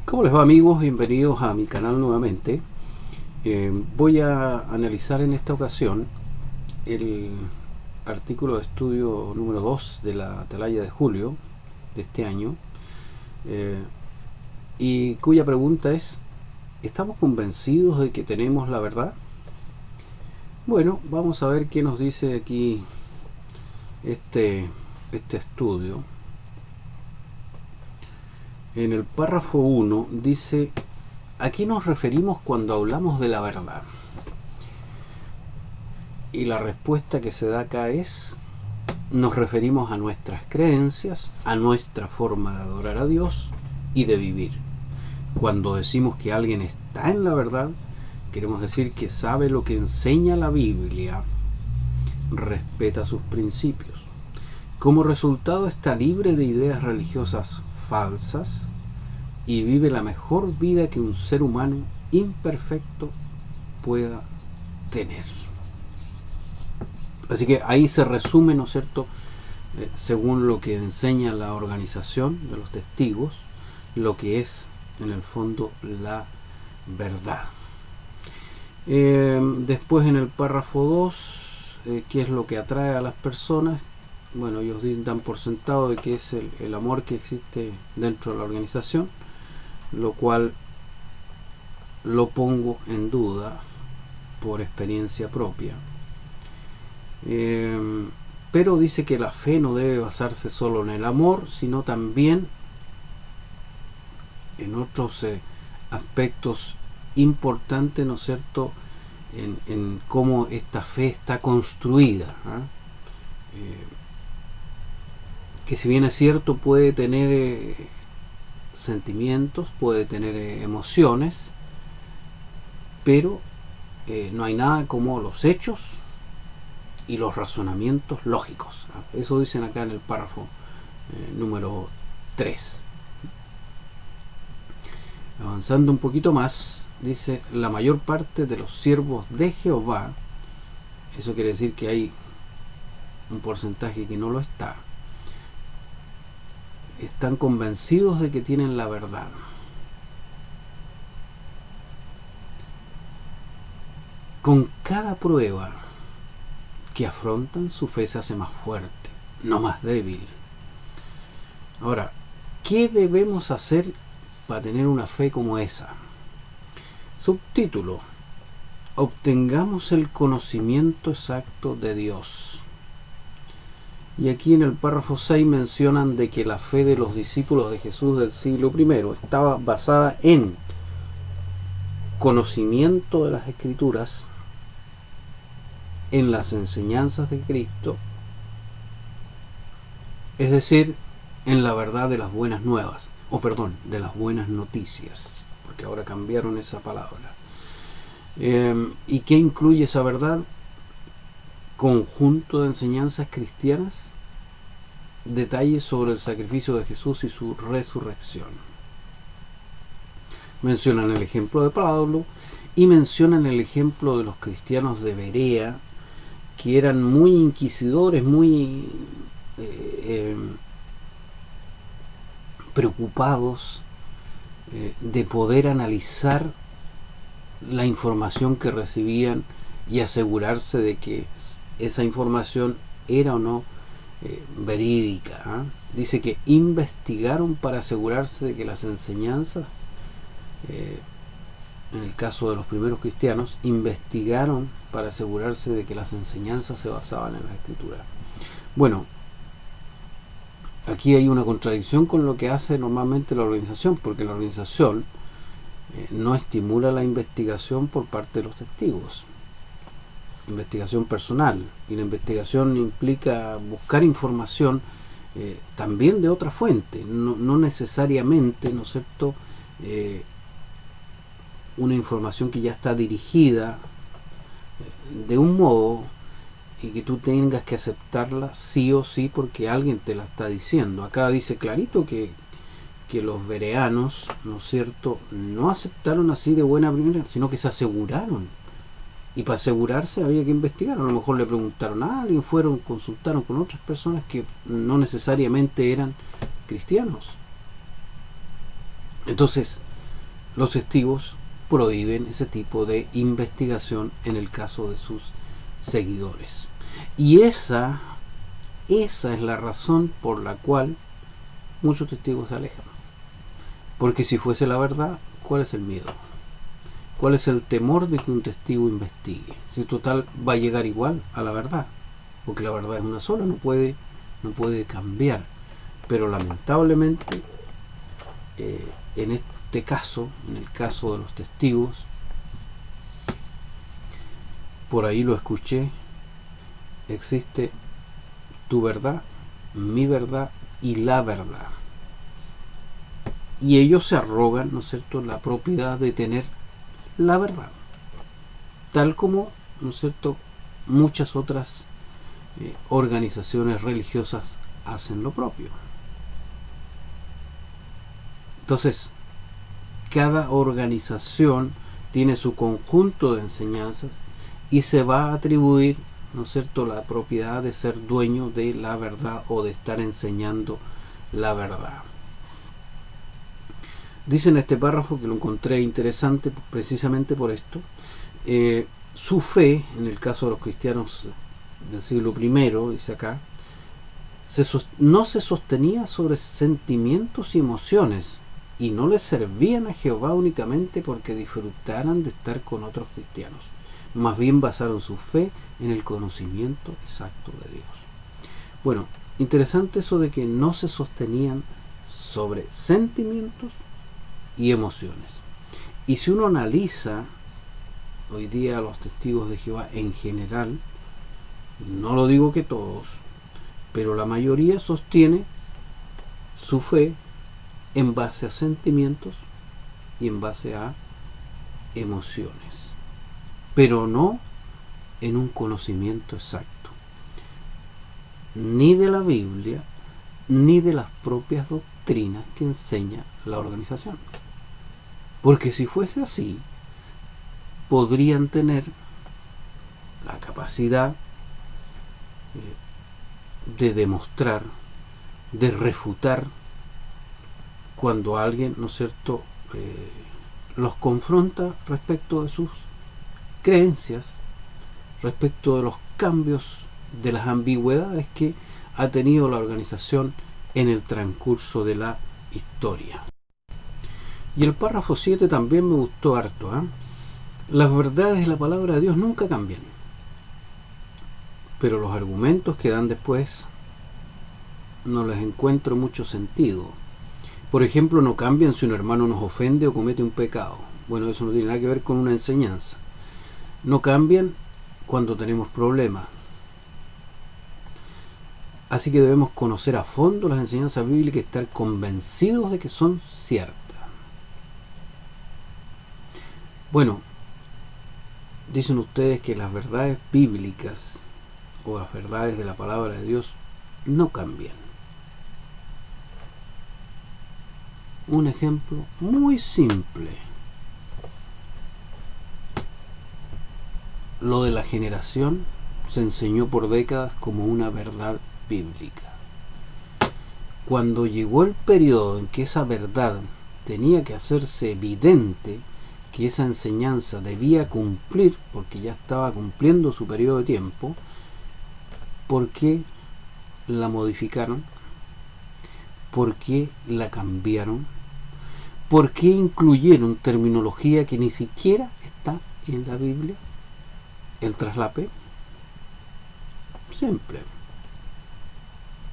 ¿Cómo les va, amigos? Bienvenidos a mi canal nuevamente. Voy a analizar en esta ocasión el artículo de estudio número 2 de la Atalaya de julio de este año, eh, y cuya pregunta es: ¿estamos convencidos de que tenemos la verdad? Bueno, vamos a ver qué nos dice aquí este, este estudio. En el párrafo 1 dice: ¿a qué nos referimos cuando hablamos de la verdad? Y la respuesta que se da acá es: nos referimos a nuestras creencias, a nuestra forma de adorar a Dios y de vivir. Cuando decimos que alguien está en la verdad, queremos decir que sabe lo que enseña la Biblia, respeta sus principios. Como resultado, está libre de ideas religiosas falsas y vive la mejor vida que un ser humano imperfecto pueda tener. Así que ahí se resume, ¿no es cierto?, según lo que enseña la organización de los testigos, lo que es en el fondo la verdad. Después, en el párrafo 2, ¿qué es lo que atrae a las personas? Bueno, ellos dan por sentado de que es el amor que existe dentro de la organización, lo cual lo pongo en duda por experiencia propia. Pero dice que la fe no debe basarse solo en el amor, sino también en otros aspectos importantes, ¿no es cierto?, en cómo esta fe está construida, que si bien es cierto puede tener sentimientos, puede tener emociones, pero no hay nada como los hechos y los razonamientos lógicos. Eso dicen acá en el párrafo número 3. Avanzando un poquito más, dice: la mayor parte de los siervos de Jehová, eso quiere decir que hay un porcentaje que no lo está, están convencidos de que tienen la verdad. Con cada prueba que afrontan, su fe se hace más fuerte, no más débil. Ahora, ¿qué debemos hacer para tener una fe como esa? Subtítulo: obtengamos el conocimiento exacto de Dios. Y aquí en el párrafo 6 mencionan de que la fe de los discípulos de Jesús del siglo I estaba basada en conocimiento de las Escrituras, en las enseñanzas de Cristo, es decir, en la verdad de las buenas nuevas, de las buenas noticias, porque ahora cambiaron esa palabra. ¿Y qué incluye esa verdad? Conjunto de enseñanzas cristianas, detalles sobre el sacrificio de Jesús y su resurrección. Mencionan el ejemplo de Pablo y mencionan el ejemplo de los cristianos de Berea, que eran muy inquisidores, muy preocupados de poder analizar la información que recibían y asegurarse de que esa información era o no verídica. Dice que investigaron para asegurarse de que las enseñanzas, en el caso de los primeros cristianos, investigaron para asegurarse de que las enseñanzas se basaban en la Escritura. Bueno, aquí hay una contradicción con lo que hace normalmente la organización, porque la organización no estimula la investigación por parte de los testigos, investigación personal, y la investigación implica buscar información también de otra fuente, no necesariamente, ¿no es cierto?, una información que ya está dirigida de un modo y que tú tengas que aceptarla sí o sí porque alguien te la está diciendo. Acá dice clarito que los bereanos, ¿no es cierto?, no aceptaron así de buena primera, sino que se aseguraron. Y para asegurarse había que investigar. A lo mejor le preguntaron a alguien, consultaron con otras personas que no necesariamente eran cristianos. Entonces, los testigos prohíben ese tipo de investigación en el caso de sus seguidores. Y esa es la razón por la cual muchos testigos se alejan. Porque si fuese la verdad, ¿cuál es el miedo? ¿Cuál es el temor de que un testigo investigue? Si total va a llegar igual a la verdad, porque la verdad es una sola, no puede cambiar. Pero lamentablemente, en este caso, en el caso de los testigos, por ahí lo escuché, existe tu verdad, mi verdad y la verdad. Y ellos se arrogan, ¿no es cierto?, la propiedad de tener la verdad, tal como, ¿no es cierto?, muchas otras organizaciones religiosas hacen lo propio. Entonces, cada organización tiene su conjunto de enseñanzas y se va a atribuir, ¿no es cierto?, la propiedad de ser dueño de la verdad o de estar enseñando la verdad. Dice en este párrafo, que lo encontré interesante precisamente por esto, su fe, en el caso de los cristianos del siglo I, dice acá, no se sostenía sobre sentimientos y emociones, y no les servían a Jehová únicamente porque disfrutaran de estar con otros cristianos. Más bien basaron su fe en el conocimiento exacto de Dios. Bueno, interesante eso de que no se sostenían sobre sentimientos y emociones. Y si uno analiza hoy día a los testigos de Jehová en general, no lo digo que todos, pero la mayoría sostiene su fe en base a sentimientos y en base a emociones, pero no en un conocimiento exacto, ni de la Biblia, ni de las propias doctrinas que enseña la organización. Porque si fuese así, podrían tener la capacidad de demostrar, de refutar, cuando alguien, ¿no es cierto?, los confronta respecto de sus creencias, respecto de los cambios, de las ambigüedades que ha tenido la organización en el transcurso de la historia. Y el párrafo 7 también me gustó harto. Las verdades de la palabra de Dios nunca cambian, pero los argumentos que dan después no les encuentro mucho sentido. Por ejemplo, no cambian si un hermano nos ofende o comete un pecado. Bueno, eso no tiene nada que ver con una enseñanza. No cambian cuando tenemos problemas. Así que debemos conocer a fondo las enseñanzas bíblicas y estar convencidos de que son ciertas. Bueno, dicen ustedes que las verdades bíblicas o las verdades de la palabra de Dios no cambian. Un ejemplo muy simple. Lo de la generación se enseñó por décadas como una verdad bíblica. Cuando llegó el periodo en que esa verdad tenía que hacerse evidente, que esa enseñanza debía cumplir, porque ya estaba cumpliendo su periodo de tiempo, ¿por qué la modificaron? ¿Por qué la cambiaron? ¿Por qué incluyeron terminología que ni siquiera está en la Biblia? El traslape. Siempre.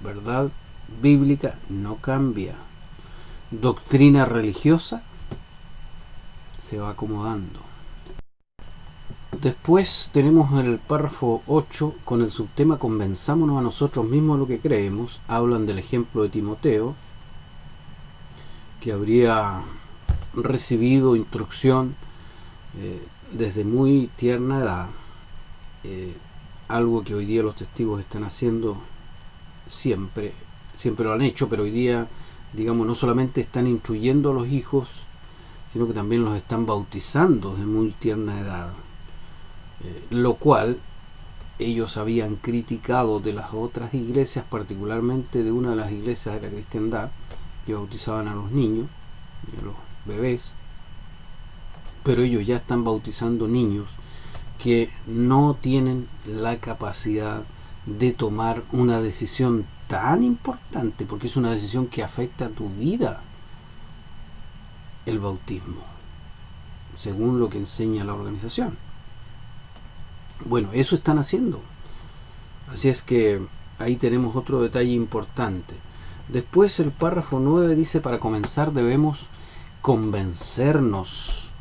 Verdad bíblica no cambia. Doctrina religiosa se va acomodando. Después tenemos en el párrafo 8, con el subtema convenzámonos a nosotros mismos de lo que creemos. Hablan del ejemplo de Timoteo, que habría recibido instrucción desde muy tierna edad, algo que hoy día los testigos están haciendo siempre lo han hecho, pero hoy día, digamos, no solamente están instruyendo a los hijos, sino que también los están bautizando de muy tierna edad, lo cual ellos habían criticado de las otras iglesias, particularmente de una de las iglesias de la cristiandad, que bautizaban a los niños y a los bebés, pero ellos ya están bautizando niños que no tienen la capacidad de tomar una decisión tan importante, porque es una decisión que afecta a tu vida, el bautismo, según lo que enseña la organización. Bueno, eso están haciendo. Así es que ahí tenemos otro detalle importante. Después el párrafo 9 dice: para comenzar debemos convencernos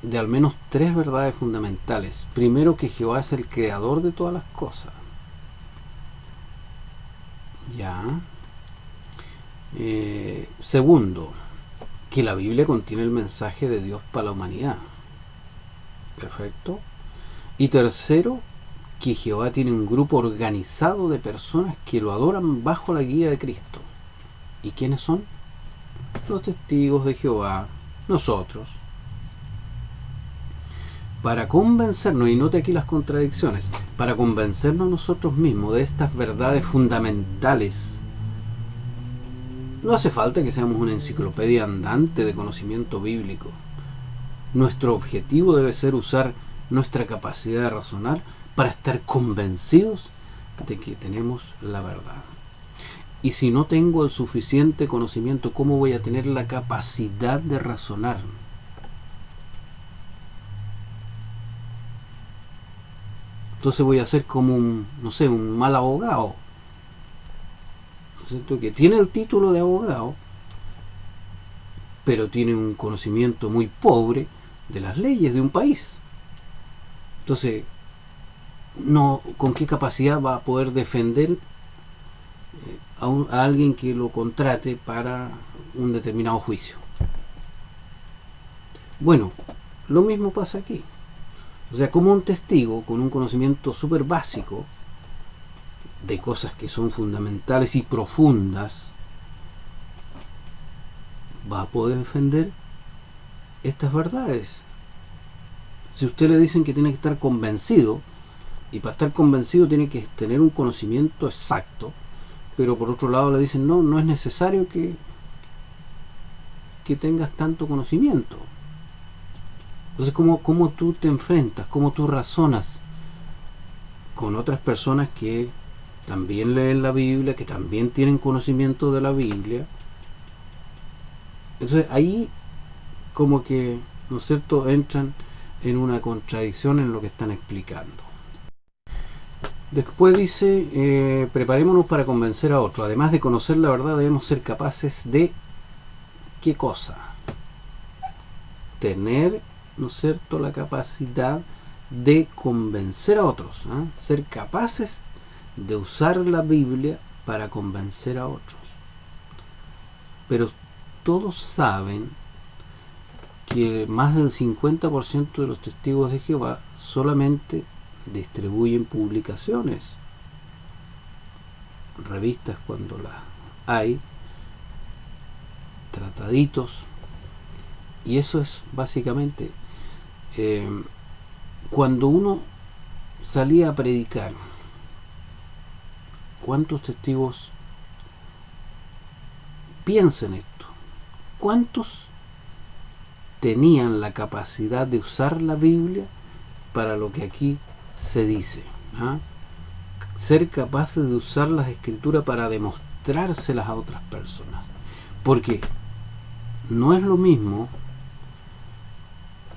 de al menos 3 verdades fundamentales. Primero, que Jehová es el creador de todas las cosas. Ya. Segundo, que la Biblia contiene el mensaje de Dios para la humanidad. Perfecto. Y tercero, que Jehová tiene un grupo organizado de personas que lo adoran bajo la guía de Cristo. ¿Y quiénes son? Los testigos de Jehová, nosotros. Para convencernos, y note aquí las contradicciones, para convencernos nosotros mismos de estas verdades fundamentales, no hace falta que seamos una enciclopedia andante de conocimiento bíblico. Nuestro objetivo debe ser usar nuestra capacidad de razonar para estar convencidos de que tenemos la verdad. Y si no tengo el suficiente conocimiento, ¿cómo voy a tener la capacidad de razonar? Entonces voy a ser como un mal abogado, ¿no es cierto? Que tiene el título de abogado, pero tiene un conocimiento muy pobre de las leyes de un país. Entonces, ¿con qué capacidad va a poder defender a alguien que lo contrate para un determinado juicio? Bueno, lo mismo pasa aquí. O sea, como un testigo con un conocimiento súper básico de cosas que son fundamentales y profundas va a poder defender estas verdades. Si usted le dicen que tiene que estar convencido, y para estar convencido tiene que tener un conocimiento exacto, pero por otro lado le dicen no es necesario que tengas tanto conocimiento. Entonces, ¿cómo tú te enfrentas? ¿Cómo tú razonas con otras personas que también leen la Biblia, que también tienen conocimiento de la Biblia? Entonces ahí como que, ¿no es cierto?, entran en una contradicción en lo que están explicando. Después dice, preparémonos para convencer a otros. Además de conocer la verdad, debemos ser capaces de, ¿qué cosa? Tener, ¿no es cierto?, la capacidad de convencer a otros, ¿eh? Ser capaces de usar la Biblia para convencer a otros. Pero todos saben que más del 50% de los testigos de Jehová solamente distribuyen publicaciones, revistas cuando las hay, trataditos, y eso es básicamente cuando uno salía a predicar, ¿cuántos testigos piensan esto? ¿Cuántos tenían la capacidad de usar la Biblia para lo que aquí se dice? ¿Ah? Ser capaces de usar las escrituras para demostrárselas a otras personas. Porque no es lo mismo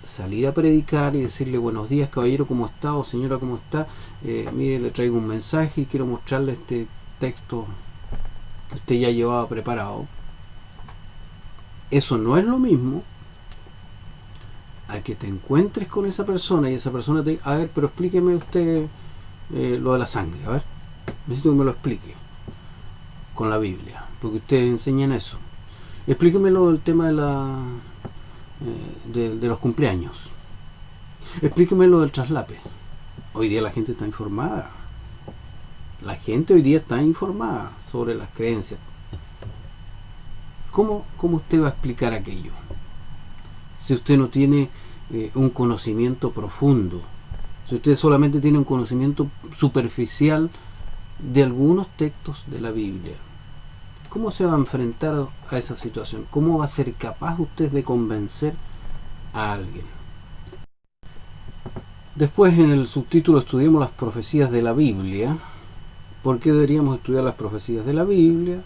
salir a predicar y decirle buenos días caballero, ¿cómo está? O señora, ¿cómo está? Mire, le traigo un mensaje y quiero mostrarle este texto que usted ya llevaba preparado. Eso no es lo mismo a que te encuentres con esa persona y esa persona te diga, a ver, pero explíqueme usted lo de la sangre, a ver, necesito que me lo explique con la Biblia, porque ustedes enseñan eso. Explíquemelo el tema de de los cumpleaños. Explíquemelo del traslape. Hoy día la gente está informada. La gente hoy día está informada sobre las creencias. ¿Cómo usted va a explicar aquello? Si usted no tiene un conocimiento profundo, si usted solamente tiene un conocimiento superficial de algunos textos de la Biblia, ¿cómo se va a enfrentar a esa situación? ¿Cómo va a ser capaz usted de convencer a alguien. Después, en el subtítulo, estudiemos las profecías de la Biblia. ¿Por qué deberíamos estudiar las profecías de la Biblia?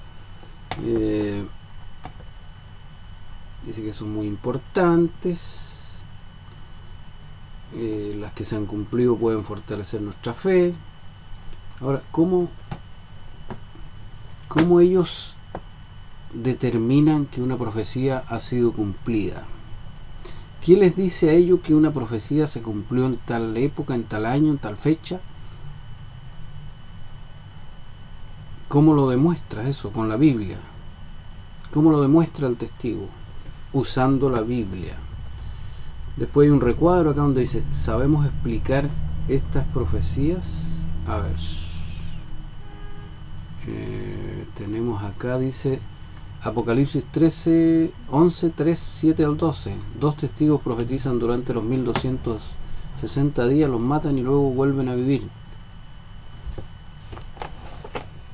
Dice que son muy importantes. Las que se han cumplido pueden fortalecer nuestra fe. Ahora, ¿cómo ellos determinan que una profecía ha sido cumplida? ¿Quién les dice a ellos que una profecía se cumplió en tal época, en tal año, en tal fecha? ¿Cómo lo demuestra eso? Con la Biblia. ¿Cómo lo demuestra el testigo? Usando la Biblia. Después hay un recuadro acá donde dice, ¿sabemos explicar estas profecías? A ver. Tenemos acá, dice Apocalipsis 13, 11, 3, 7 al 12. 2 testigos profetizan durante los 1260 días, los matan y luego vuelven a vivir.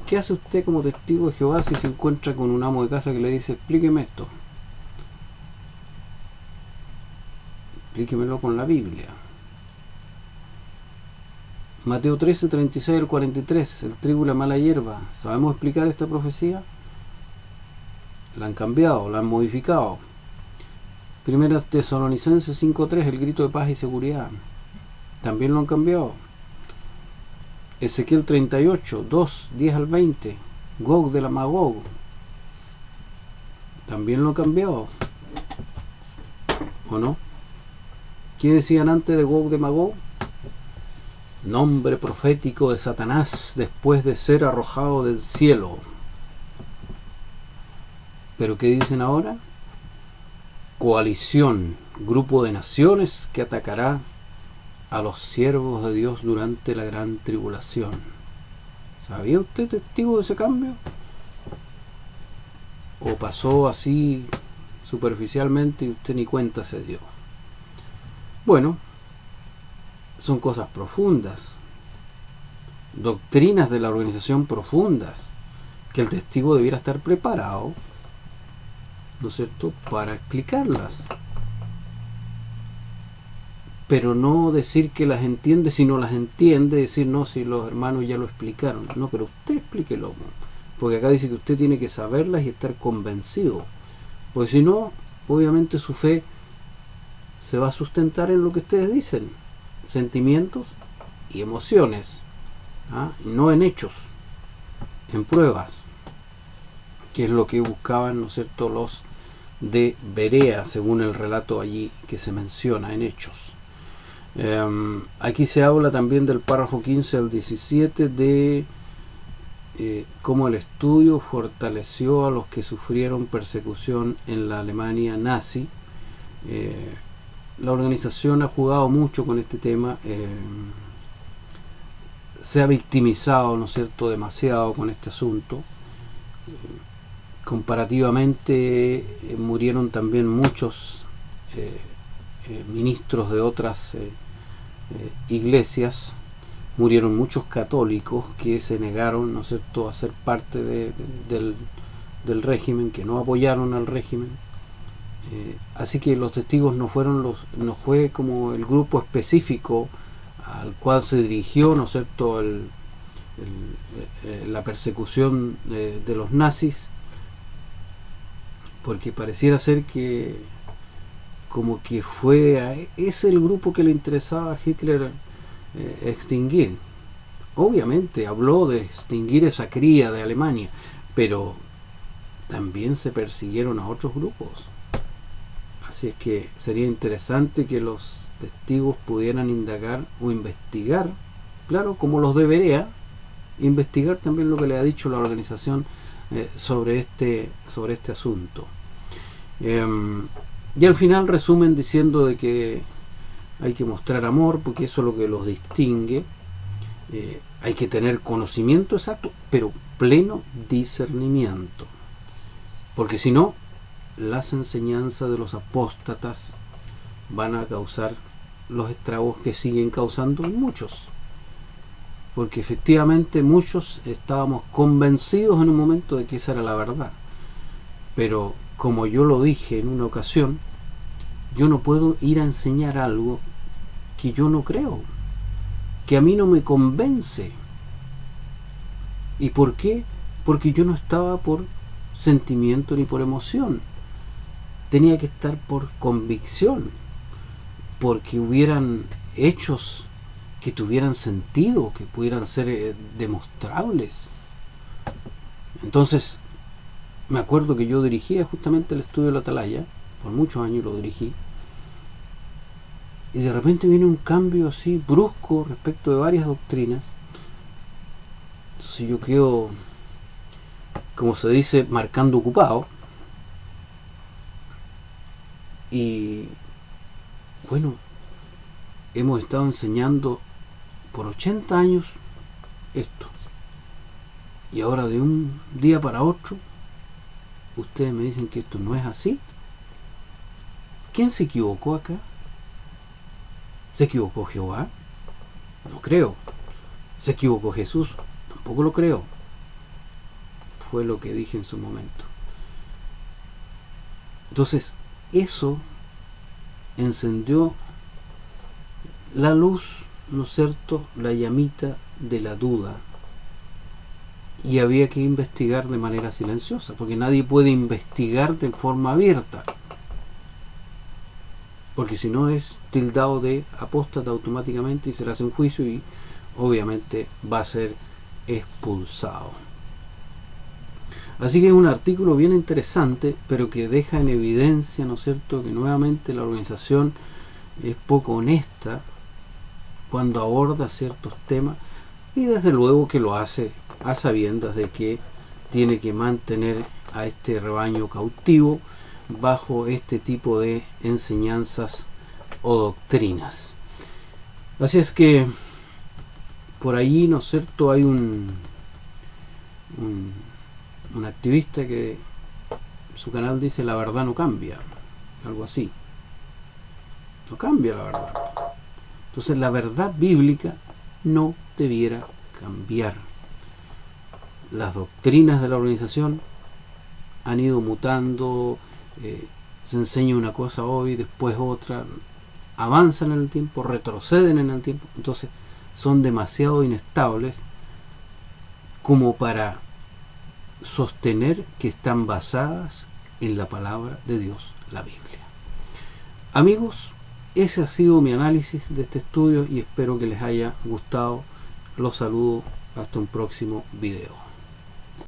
¿Qué hace usted como testigo de Jehová si se encuentra con un amo de casa que le dice, explíqueme esto? Explíquemelo con la Biblia. Mateo 13, 36 al 43, el trigo y la mala hierba. ¿Sabemos explicar esta profecía? La han cambiado, la han modificado. Primera Tesalonicenses 5.3, el grito de paz y seguridad. También lo han cambiado. Ezequiel 38, 2, 10 al 20, Gog de la Magog. También lo han cambiado. ¿O no? ¿Qué decían antes de Gog de Magog? Nombre profético de Satanás después de ser arrojado del cielo. ¿Pero qué dicen ahora? Coalición, grupo de naciones que atacará a los siervos de Dios durante la gran tribulación. ¿Sabía usted, testigo, de ese cambio? ¿O pasó así superficialmente y usted ni cuenta se dio? Bueno, son cosas profundas, doctrinas de la organización profundas, que el testigo debiera estar preparado, ¿no es cierto?, para explicarlas. Pero no decir que las entiende si no las entiende, decir no, si los hermanos ya lo explicaron. No, pero usted explíquelo, porque acá dice que usted tiene que saberlas y estar convencido, porque si no, obviamente su fe se va a sustentar en lo que ustedes dicen, sentimientos y emociones, y no en hechos, en pruebas, que es lo que buscaban, ¿no es cierto?, los de Berea, según el relato allí que se menciona en Hechos. Aquí se habla también del párrafo 15 al 17 de cómo el estudio fortaleció a los que sufrieron persecución en la Alemania nazi. La organización ha jugado mucho con este tema, se ha victimizado, ¿no es cierto?, demasiado con este asunto. Comparativamente murieron también muchos ministros de otras iglesias, murieron muchos católicos que se negaron, ¿no es cierto?, a ser parte del régimen, que no apoyaron al régimen. Así que los testigos no fue como el grupo específico al cual se dirigió, ¿no es cierto?, la persecución de los nazis, porque pareciera ser que como que es el grupo que le interesaba a Hitler extinguir. Obviamente habló de extinguir esa cría de Alemania, pero también se persiguieron a otros grupos. Así es que sería interesante que los testigos pudieran indagar o investigar, claro, como los debería, investigar también lo que le ha dicho la organización sobre este asunto. Y al final resumen diciendo de que hay que mostrar amor, porque eso es lo que los distingue. Hay que tener conocimiento exacto, pero pleno discernimiento, porque si no, las enseñanzas de los apóstatas van a causar los estragos que siguen causando muchos, porque efectivamente muchos estábamos convencidos en un momento de que esa era la verdad, pero como yo lo dije en una ocasión, Yo no puedo ir a enseñar algo que yo no creo, que a mí no me convence. ¿Y por qué? Porque yo no estaba por sentimiento ni por emoción. Tenía que estar por convicción, porque hubieran hechos que tuvieran sentido, que pudieran ser demostrables. Entonces, me acuerdo que yo dirigía justamente el estudio de la Atalaya, por muchos años lo dirigí, y de repente viene un cambio así brusco respecto de varias doctrinas. Entonces yo quedo, como se dice, marcando ocupado. Y bueno, hemos estado enseñando por 80 años esto. Y ahora de un día para otro, ustedes me dicen que esto no es así. ¿Quién se equivocó acá? ¿Se equivocó Jehová? No creo. ¿Se equivocó Jesús? Tampoco lo creo. Fue lo que dije en su momento. Entonces, eso encendió la luz, ¿no es cierto?, la llamita de la duda. Y había que investigar de manera silenciosa, porque nadie puede investigar de forma abierta, porque si no es tildado de apóstata automáticamente y se le hace un juicio y obviamente va a ser expulsado. Así que es un artículo bien interesante, pero que deja en evidencia, ¿no es cierto?, que nuevamente la organización es poco honesta cuando aborda ciertos temas, y desde luego que lo hace a sabiendas de que tiene que mantener a este rebaño cautivo bajo este tipo de enseñanzas o doctrinas. Así es que por ahí, ¿no es cierto?, hay un activista que su canal dice: la verdad no cambia, algo así. No cambia la verdad. Entonces la verdad bíblica no debiera cambiar. Las doctrinas de la organización han ido mutando, se enseña una cosa hoy, después otra, avanzan en el tiempo, retroceden en el tiempo, entonces son demasiado inestables como para sostener que están basadas en la palabra de Dios, la Biblia. Amigos, ese ha sido mi análisis de este estudio y espero que les haya gustado. Los saludo hasta un próximo video.